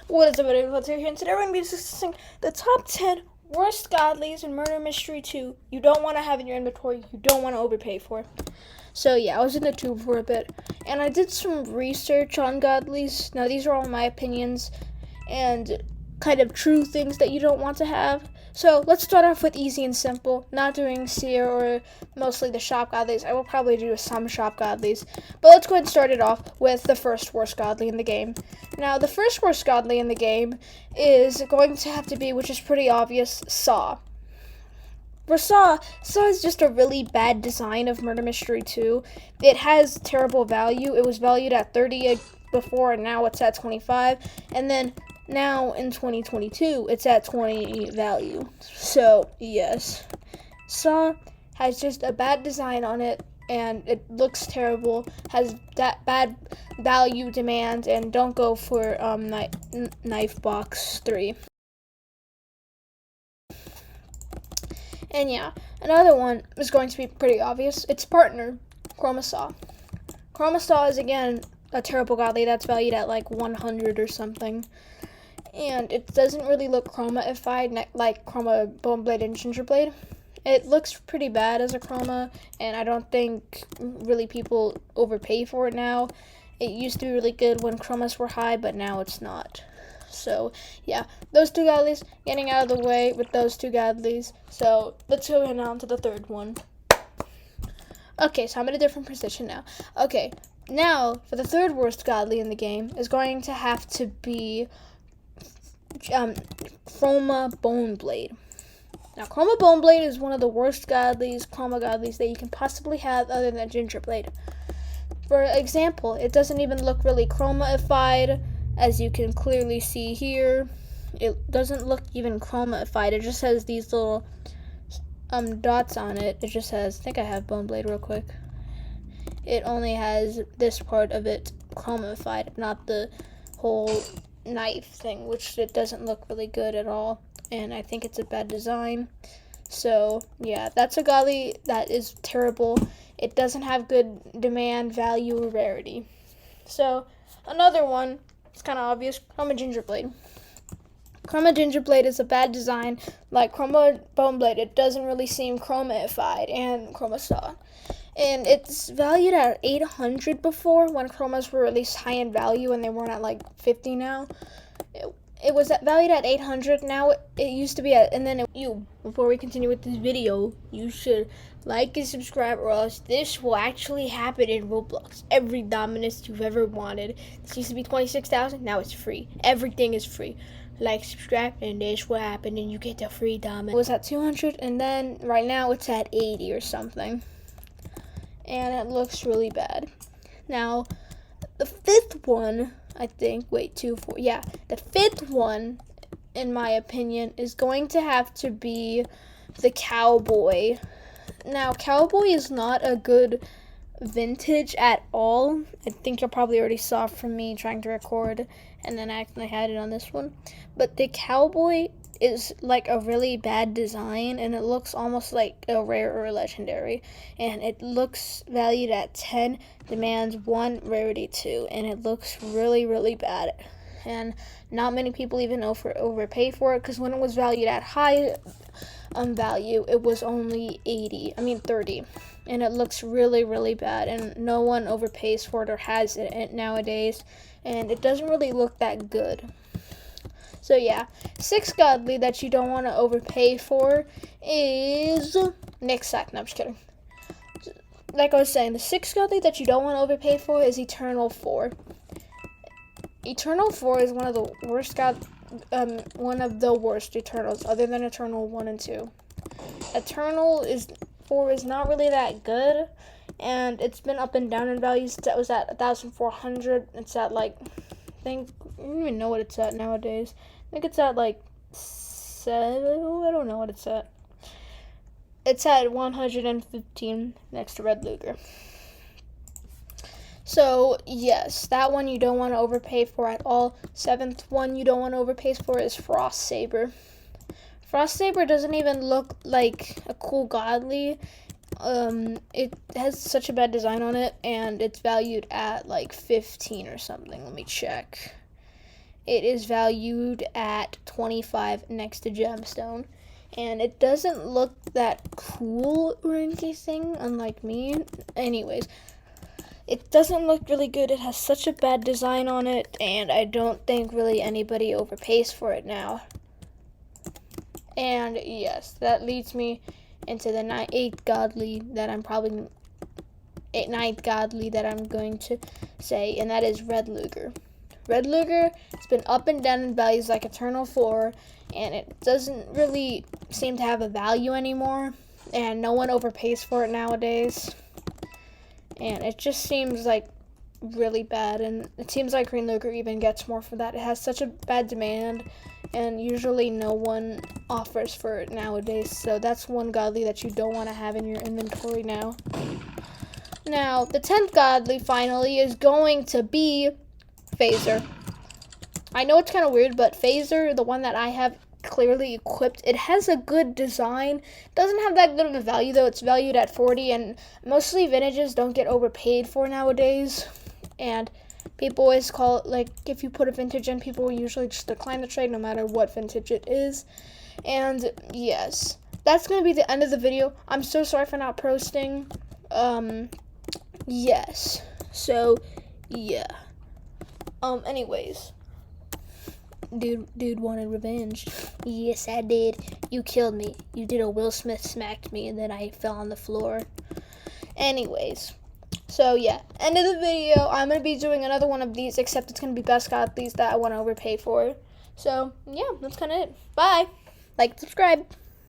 What is up, everybody? Here, and today we're going to be discussing the top 10 worst godlies in Murder Mystery 2 you don't want to have in your inventory, you don't want to overpay for. So yeah, I was in the tube for a bit, and I did some research on godlies. Now these are all my opinions, and kind of true things that you don't want to have. So let's start off with easy and simple, not doing seer or mostly the shop godlies. I will probably do some shop godlies, but let's go ahead and start it off with the first worst godly in the game. Now the first worst godly in the game is going to have to be, which is pretty obvious, Saw. For Saw is just a really bad design of Murder Mystery 2. It has terrible value. It was valued at 30 before, and now it's at 25. And then now in 2022, it's at 20 value. So, yes. Saw has just a bad design on it, and it looks terrible, has that bad value demand, and don't go for Knife Box 3. And yeah, another one is going to be pretty obvious. Its partner, Chromosome. Chromosome is, again, a terrible godly that's valued at like 100 or something. And it doesn't really look chromaified like Chroma Boneblade and Gingerblade. It looks pretty bad as a chroma, and I don't think really people overpay for it now. It used to be really good when chromas were high, but now it's not. So, yeah, those two godlies, getting out of the way with those two godlies. So, let's go on to the third one. Okay, so I'm in a different position now. Okay, now, for the third worst godly in the game is going to have to be Chroma Boneblade. Now, Chroma Boneblade is one of the worst chroma godlies that you can possibly have other than Gingerblade. For example, it doesn't even look really chromaified, as you can clearly see here. It doesn't look even chromaified. It just has these little dots on it. It just has, I think I have Boneblade real quick. It only has this part of it chromaified, not the whole knife thing, which it doesn't look really good at all. And I think it's a bad design. So, yeah, that's a godly that is terrible. It doesn't have good demand, value, or rarity. So, another one, it's kind of obvious, Chroma Gingerblade. Chroma Gingerblade is a bad design. Like Chroma Boneblade, it doesn't really seem chromaified, and Chroma Saw. And it's valued at 800 before, when chromas were released high in value, and they weren't at like 50 now. It was valued at 800. Now it used to be at, and then before we continue with this video, you should like and subscribe, or else this will actually happen in Roblox. Every Dominus you've ever wanted. This used to be 26,000. Now it's free. Everything is free. Like, subscribe, and this will happen, and you get the free Dominus. It was at 200, and then right now it's at 80 or something, and it looks really bad. Now, the fifth one, I think, the fifth one, in my opinion, is going to have to be the Cowboy. Now, Cowboy is not a good vintage at all. I think you probably already saw from me trying to record, and then I accidentally had it on this one. But the Cowboy is like a really bad design, and it looks almost like a rare or a legendary, and it looks valued at 10, demands 1, rarity 2, and it looks really, really bad, and not many people even overpay for it, because when it was valued at high value, it was only 30, and it looks really, really bad, and no one overpays for it or has it nowadays, and it doesn't really look that good. So yeah, 6 godly that you don't want to overpay for is Nick Sack. No, I'm just kidding. Like I was saying, the 6 godly that you don't want to overpay for is Eternal 4. Eternal 4 is one of the worst Eternals, other than Eternal 1 and 2. Eternal 4 is not really that good, and it's been up and down in values. It was at 1,400. It's at like, I don't even know what it's at nowadays. I think it's at like 7. I don't know what it's at. It's at 115 next to Red Luger. So, yes, that one you don't want to overpay for at all. 7th one you don't want to overpay for is Frost Saber. Frost Saber doesn't even look like a cool godly. It has such a bad design on it, and it's valued at like 15 or something. Let me check. it is valued at 25 next to gemstone. And it doesn't look that cool or anything, unlike me. Anyways, it doesn't look really good. It has such a bad design on it, and I don't think really anybody overpays for it now. And yes, that leads me into the ninth godly that I'm going to say, and that is Red Luger. Red Luger has been up and down in values like Eternal 4, and it doesn't really seem to have a value anymore, and no one overpays for it nowadays. And it just seems like really bad, and it seems like Green Luger even gets more for that. It has such a bad demand, and usually no one offers for it nowadays, so that's one godly that you don't want to have in your inventory now. Now, the 10th godly, finally, is going to be Phaser. I know it's kind of weird, but Phaser, the one that I have clearly equipped, it has a good design. It doesn't have that good of a value, though. It's valued at 40, and mostly vintages don't get overpaid for nowadays. And people always call it, like, if you put a vintage in, people will usually just decline the trade no matter what vintage it is. And yes, that's going to be the end of the video. I'm so sorry for not posting. Yes. So, yeah. Anyways. Dude wanted revenge. Yes, I did. You killed me. You did a Will Smith smacked me, and then I fell on the floor. Anyways. So, yeah. End of the video. I'm going to be doing another one of these, except it's going to be best godlies that I want to overpay for. So, yeah, that's kind of it. Bye. Like, subscribe.